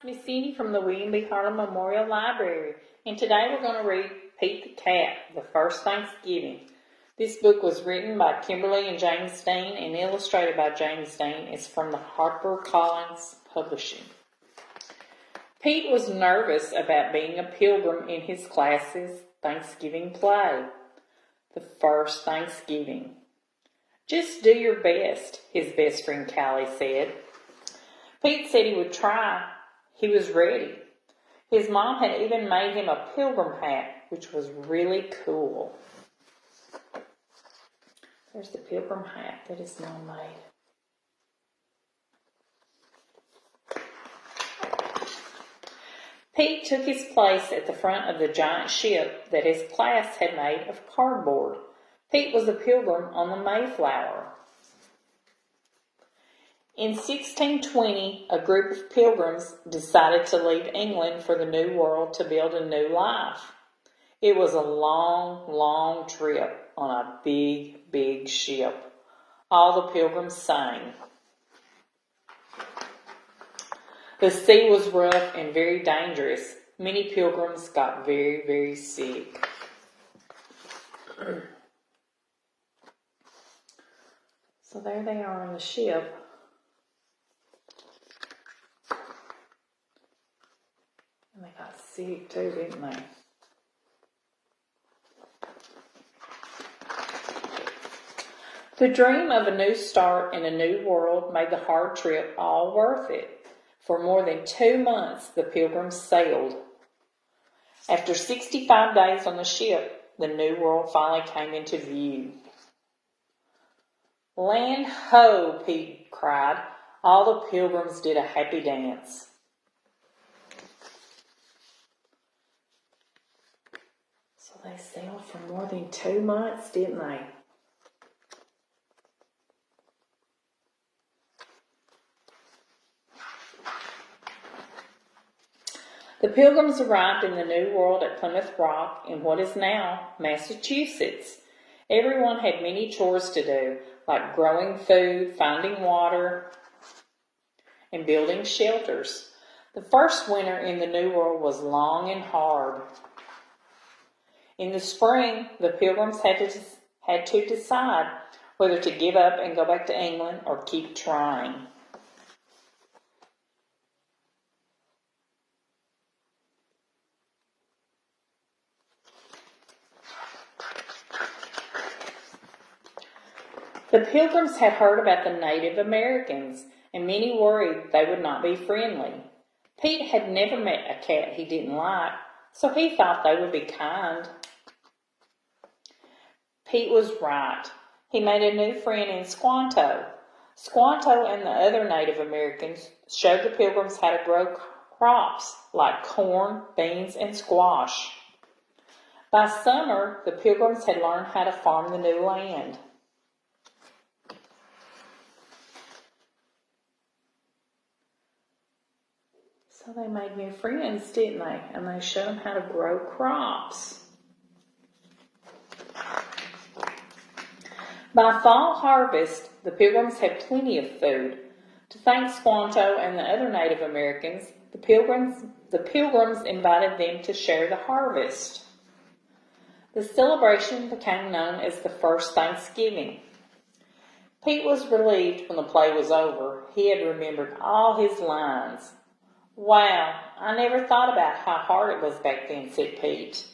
Miss Cindy from the William B. Harlan Memorial Library, and today we're going to read Pete the Cat, The First Thanksgiving. This book was written by Kimberly and James Dean and illustrated by James Dean. It's from the Harper Collins Publishing. Pete was nervous about being a pilgrim in his class's Thanksgiving play, The First Thanksgiving. Just do your best, his best friend Callie said. Pete said he would try. He was ready. His mom had even made him a pilgrim hat, which was really cool. There's the pilgrim hat that his mom made. Pete took his place at the front of the giant ship that his class had made of cardboard. Pete was a pilgrim on the Mayflower. In 1620, a group of pilgrims decided to leave England for the New World to build a new life. It was a long, long trip on a big, big ship. All the pilgrims sang. The sea was rough and very dangerous. Many pilgrims got very, very sick. So there they are on the ship. And they got sick too, didn't they? The dream of a new start in a new world made the hard trip all worth it. For more than 2 months, the pilgrims sailed. After 65 days on the ship, the new world finally came into view. Land ho, Pete cried. All the pilgrims did a happy dance. So they sailed for more than 2 months, didn't they? The pilgrims arrived in the New World at Plymouth Rock in what is now Massachusetts. Everyone had many chores to do, like growing food, finding water, and building shelters. The first winter in the New World was long and hard. In the spring, the pilgrims had to decide whether to give up and go back to England or keep trying. The pilgrims had heard about the Native Americans, and many worried they would not be friendly. Pete had never met a cat he didn't like, so he thought they would be kind. Pete was right. He made a new friend in Squanto. Squanto and the other Native Americans showed the pilgrims how to grow crops like corn, beans, and squash. By summer, the pilgrims had learned how to farm the new land. So they made new friends, didn't they? And they showed them how to grow crops. By fall harvest, the pilgrims had plenty of food. To thank Squanto and the other Native Americans, the pilgrims invited them to share the harvest. The celebration became known as the First Thanksgiving. Pete was relieved when the play was over. He had remembered all his lines. Wow, I never thought about how hard it was back then, said Pete.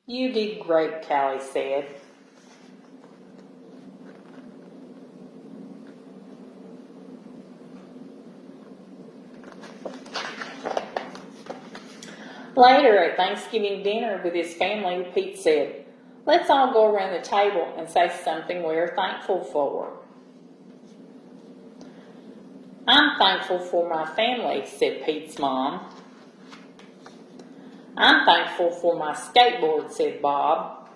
You did great, Callie said. Later, at Thanksgiving dinner with his family, Pete said, "Let's all go around the table and say something we are thankful for." "I'm thankful for my family," said Pete's mom. "I'm thankful for my skateboard," said Bob.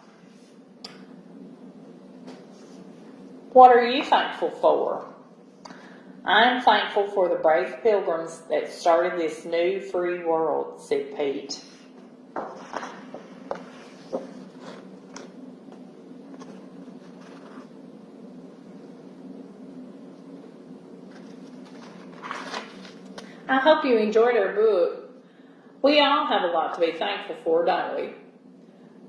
"What are you thankful for?" "I'm thankful for the brave pilgrims that started this new free world," said Pete. I hope you enjoyed our book. We all have a lot to be thankful for, don't we?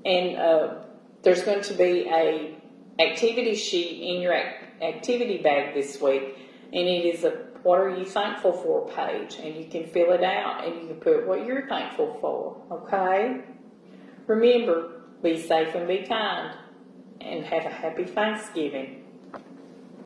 And there's going to be a activity sheet in your activity bag this week, and it is a what are you thankful for page, and you can fill it out and you can put what you're thankful for, okay? Remember, be safe and be kind, and have a happy Thanksgiving.